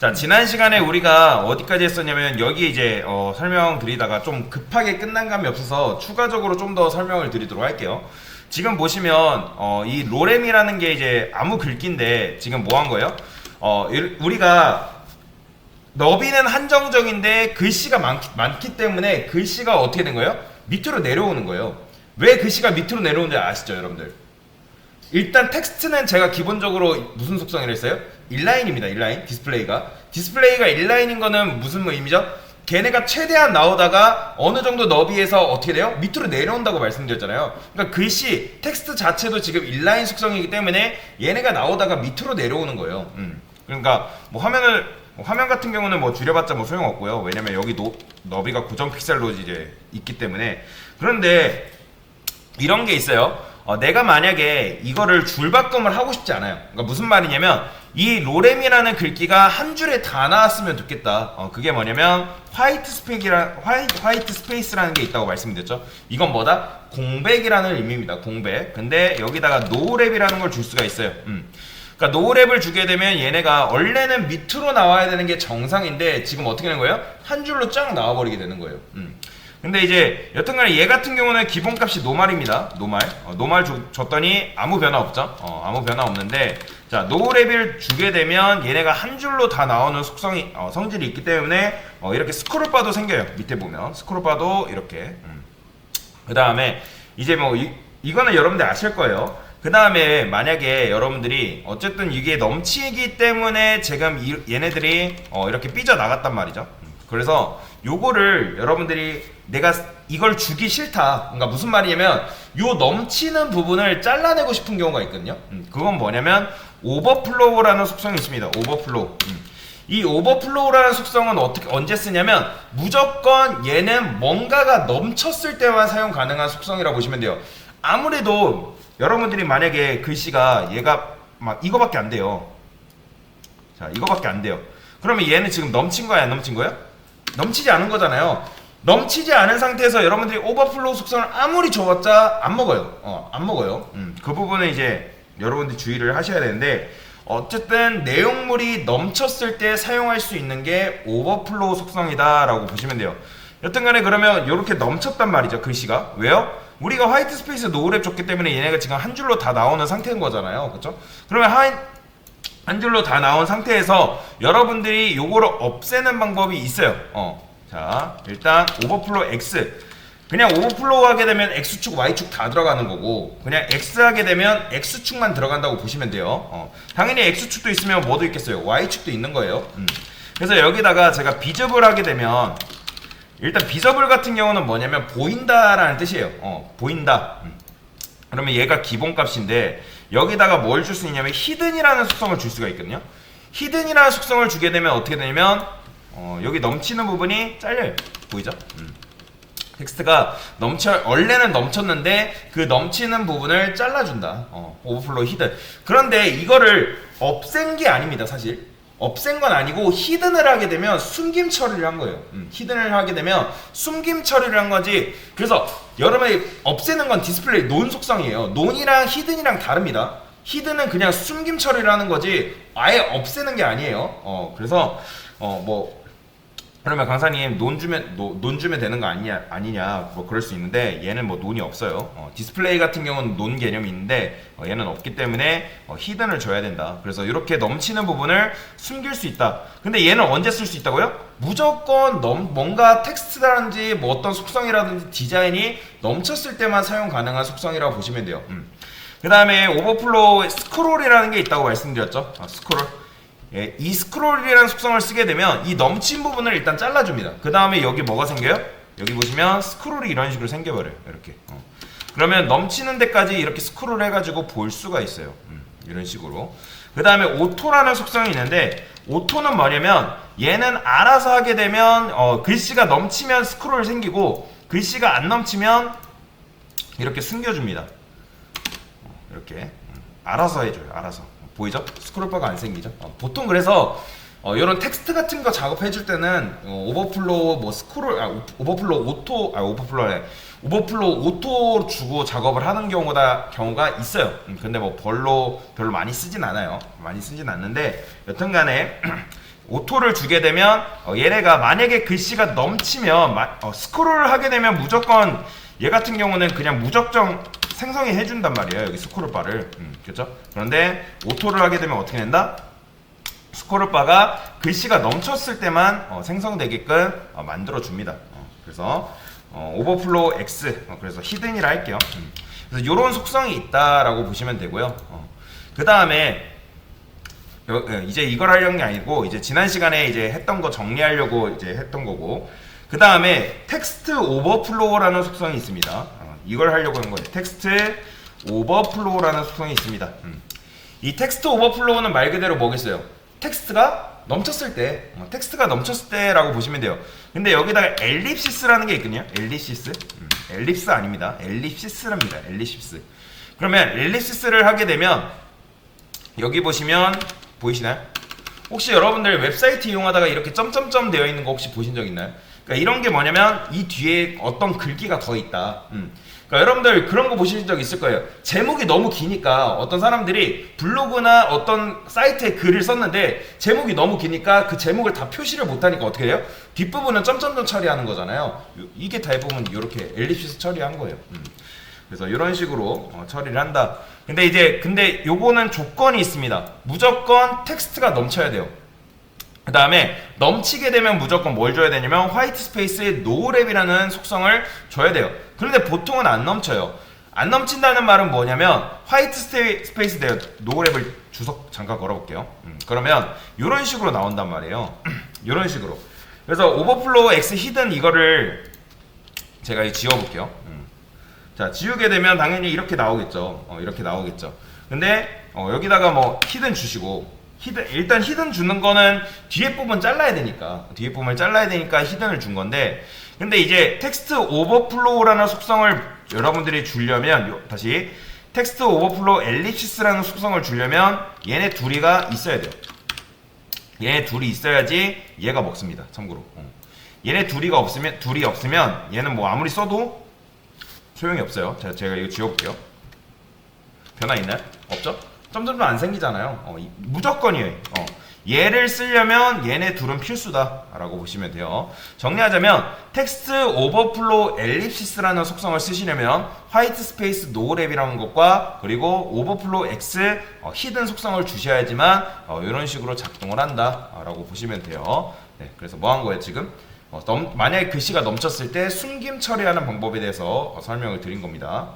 자, 지난 시간에 우리가 어디까지 했었냐면 여기 이제 설명드리다가 좀 급하게 끝난 감이 없어서 추가적으로 좀 더 설명을 드리도록 할게요. 지금 보시면 이 로렘이라는 게 이제 아무 글귀인데 지금 뭐 한 거예요? 우리가 너비는 한정적인데 글씨가 많기 때문에 글씨가 어떻게 된 거예요? 밑으로 내려오는 거예요. 왜 글씨가 밑으로 내려오는지 아시죠, 여러분들? 일단 텍스트는 제가 기본적으로 무슨 속성이라 했어요? 인라인입니다. 인라인. 디스플레이가 인라인인 거는 무슨 의미죠? 걔네가 최대한 나오다가 어느 정도 너비에서 어떻게 돼요? 밑으로 내려온다고 말씀드렸잖아요. 그러니까 글씨, 텍스트 자체도 지금 인라인 속성이기 때문에 얘네가 나오다가 밑으로 내려오는 거예요. 그러니까 뭐 화면 같은 경우는 뭐 줄여봤자 뭐 소용없고요. 왜냐면 여기 너비가 고정 픽셀로 이제 있기 때문에. 그런데 이런 게 있어요. 내가 만약에 이거를 줄바꿈을 하고 싶지 않아요. 그러니까 무슨 말이냐면 이 로렘이라는 글귀가 한 줄에 다 나왔으면 좋겠다. 그게 뭐냐면 화이트 스페이스라는 게 있다고 말씀드렸죠. 이건 뭐다? 공백이라는 의미입니다. 공백. 근데 여기다가 노랩이라는 걸 줄 수가 있어요. 그러니까 노랩을 주게 되면 얘네가 원래는 밑으로 나와야 되는 게 정상인데 지금 어떻게 되는 거예요? 한 줄로 쫙 나와버리게 되는 거예요. 근데 이제 여튼간에 얘 같은 경우는 기본값이 노말입니다. 노말 줬더니 아무 변화 없죠. 아무 변화 없는데 자 노랩을 주게 되면 얘네가 한 줄로 다 나오는 성질이 있기 때문에 이렇게 스크롤바도 생겨요. 밑에 보면 스크롤바도 이렇게. 그 다음에 이제 뭐 이거는 여러분들 아실 거예요. 그 다음에 만약에 여러분들이 어쨌든 이게 넘치기 때문에 지금 얘네들이 이렇게 삐져나갔단 말이죠. 그래서 요거를 여러분들이 내가 이걸 주기 싫다. 그러니까 무슨 말이냐면 요 넘치는 부분을 잘라내고 싶은 경우가 있거든요. 그건 뭐냐면 오버플로우라는 속성이 있습니다. 오버플로우. 이 오버플로우라는 속성은 언제 쓰냐면 무조건 얘는 뭔가가 넘쳤을 때만 사용 가능한 속성이라고 보시면 돼요. 아무래도 여러분들이 만약에 글씨가 얘가 막 이거밖에 안 돼요. 자, 이거밖에 안 돼요. 그러면 얘는 지금 넘친 거야, 안 넘친 거야? 넘치지 않은 거잖아요. 넘치지 않은 상태에서 여러분들이 오버플로우 속성을 아무리 줘봤자 안 먹어요. 안 먹어요. 그 부분은 이제 여러분들이 주의를 하셔야 되는데 어쨌든 내용물이 넘쳤을 때 사용할 수 있는 게 오버플로우 속성이다 라고 보시면 돼요. 여튼간에 그러면 이렇게 넘쳤단 말이죠, 글씨가. 왜요? 우리가 화이트 스페이스 노랩 줬기 때문에 얘네가 지금 한 줄로 다 나오는 상태인 거잖아요. 그렇죠? 그러면 한 줄로 다 나온 상태에서 여러분들이 요거를 없애는 방법이 있어요. 자, 일단 오버플로우 X. 그냥 오버플로우 하게 되면 X축, Y축 다 들어가는 거고 그냥 X 하게 되면 X축만 들어간다고 보시면 돼요. 당연히 X축도 있으면 뭐도 있겠어요? Y축도 있는 거예요. 그래서 여기다가 제가 비저블 하게 되면 일단 비저블 같은 경우는 뭐냐면 보인다라는 뜻이에요. 보인다. 그러면 얘가 기본값인데 여기다가 뭘 줄 수 있냐면 히든이라는 속성을 줄 수가 있거든요. 히든이라는 속성을 주게 되면 어떻게 되냐면 여기 넘치는 부분이 잘려요. 보이죠? 텍스트가 원래는 넘쳤는데 그 넘치는 부분을 잘라준다. 오버플로우 히든. 그런데 이거를 없앤 게 아닙니다, 사실. 없앤 건 아니고 히든을 하게 되면 숨김 처리를 한 거예요. 히든을 하게 되면 숨김 처리를 한 거지. 그래서 여러분이 없애는 건 디스플레이 논 속성이에요. 논이랑 히든이랑 다릅니다. 히든은 그냥 숨김 처리를 하는 거지 아예 없애는 게 아니에요. 그래서 그러면 강사님 논 주면 되는 거 아니냐 뭐 그럴 수 있는데 얘는 뭐 논이 없어요. 디스플레이 같은 경우는 논 개념이 있는데 얘는 없기 때문에 히든을 줘야 된다. 그래서 이렇게 넘치는 부분을 숨길 수 있다. 근데 얘는 언제 쓸 수 있다고요? 무조건 뭔가 텍스트라든지 뭐 어떤 속성이라든지 디자인이 넘쳤을 때만 사용 가능한 속성이라고 보시면 돼요. 그 다음에 오버플로우 스크롤이라는 게 있다고 말씀드렸죠. 스크롤. 예, 이 스크롤이라는 속성을 쓰게 되면 이 넘친 부분을 일단 잘라줍니다. 그 다음에 여기 뭐가 생겨요? 여기 보시면 스크롤이 이런 식으로 생겨버려요. 이렇게. 그러면 넘치는 데까지 이렇게 스크롤 해가지고 볼 수가 있어요. 이런 식으로. 그 다음에 오토라는 속성이 있는데 오토는 뭐냐면 얘는 알아서 하게 되면 글씨가 넘치면 스크롤 생기고 글씨가 안 넘치면 이렇게 숨겨줍니다. 이렇게 알아서 해줘요. 알아서. 보이죠? 스크롤바가 안 생기죠? 보통 그래서 이런 텍스트 같은 거 작업해줄 때는 오버플로우 뭐 오버플로우 오토 주고 작업을 하는 경우가 있어요. 근데 뭐 별로 많이 쓰진 않아요. 많이 쓰진 않는데 여튼간에 오토를 주게 되면 얘네가 만약에 글씨가 넘치면 스크롤을 하게 되면 무조건 얘 같은 경우는 그냥 무작정 생성이 해준단 말이에요. 여기 스크롤바를. 그렇죠? 그런데 오토를 하게 되면 어떻게 된다? 스크롤바가 글씨가 넘쳤을 때만 생성되게끔 만들어 줍니다. 그래서 오버플로우 X, 그래서 히든이라 할게요. 그래서 이런 속성이 있다라고 보시면 되고요. 그 다음에 이제 이걸 하려는 게 아니고 이제 지난 시간에 이제 했던 거 정리하려고 이제 했던 거고, 그 다음에 텍스트 오버플로우라는 속성이 있습니다. 이걸 하려고 한 거예요. 텍스트 오버플로우라는 속성이 있습니다. 이 텍스트 오버플로우는 말 그대로 뭐겠어요? 텍스트가 넘쳤을 때라고 보시면 돼요. 근데 여기다가 엘립시스라는 게 있거든요. 엘립시스. 엘립스 아닙니다. 엘립시스랍니다. 엘립시스. 그러면 엘립시스를 하게 되면 여기 보시면 보이시나요? 혹시 여러분들 웹사이트 이용하다가 이렇게 점점점 되어 있는 거 혹시 보신 적 있나요? 그러니까 이런 게 뭐냐면 이 뒤에 어떤 글귀가 더 있다. 그러니까 여러분들 그런 거 보신 적 있을 거예요. 제목이 너무 기니까 어떤 사람들이 블로그나 어떤 사이트에 글을 썼는데 제목이 너무 기니까 그 제목을 다 표시를 못하니까 어떻게 해요? 뒷부분은 점점점 처리하는 거잖아요. 이게 대부분 이렇게 엘립시스 처리한 거예요. 그래서 이런 식으로 처리를 한다. 근데 요거는 조건이 있습니다. 무조건 텍스트가 넘쳐야 돼요. 그 다음에 넘치게 되면 무조건 뭘 줘야 되냐면 화이트 스페이스에 노랩이라는 속성을 줘야 돼요. 그런데 보통은 안 넘쳐요. 안 넘친다는 말은 뭐냐면 화이트 스페이스 돼요. 노랩을 주석 잠깐 걸어볼게요. 그러면 이런 식으로 나온단 말이에요. 이런 식으로. 그래서 오버플로우 X 히든 이거를 제가 지워볼게요. 자, 지우게 되면 당연히 이렇게 나오겠죠. 이렇게 나오겠죠. 근데 여기다가 뭐 히든 주시고, 일단 히든 주는 거는 뒤에 부분 잘라야 되니까 히든을 준 건데, 근데 이제 텍스트 오버플로우라는 속성을 여러분들이 주려면 다시 텍스트 오버플로우 엘립시스라는 속성을 주려면 얘네 둘이가 있어야 돼요. 얘네 둘이 있어야지 얘가 먹습니다. 참고로 얘네 둘이 없으면 얘는 뭐 아무리 써도 소용이 없어요. 제가 이거 지워볼게요. 변화 있나요? 없죠? 점점점 안 생기잖아요. 무조건이에요. 얘를 쓰려면 얘네 둘은 필수다 라고 보시면 돼요. 정리하자면 텍스트 오버플로우 엘립시스라는 속성을 쓰시려면 화이트 스페이스 노랩이라는 것과 그리고 오버플로우 X 히든 속성을 주셔야지만 이런 식으로 작동을 한다 라고 보시면 돼요. 네, 그래서 뭐 한 거예요 지금? 만약에 글씨가 넘쳤을 때 숨김 처리하는 방법에 대해서 설명을 드린 겁니다.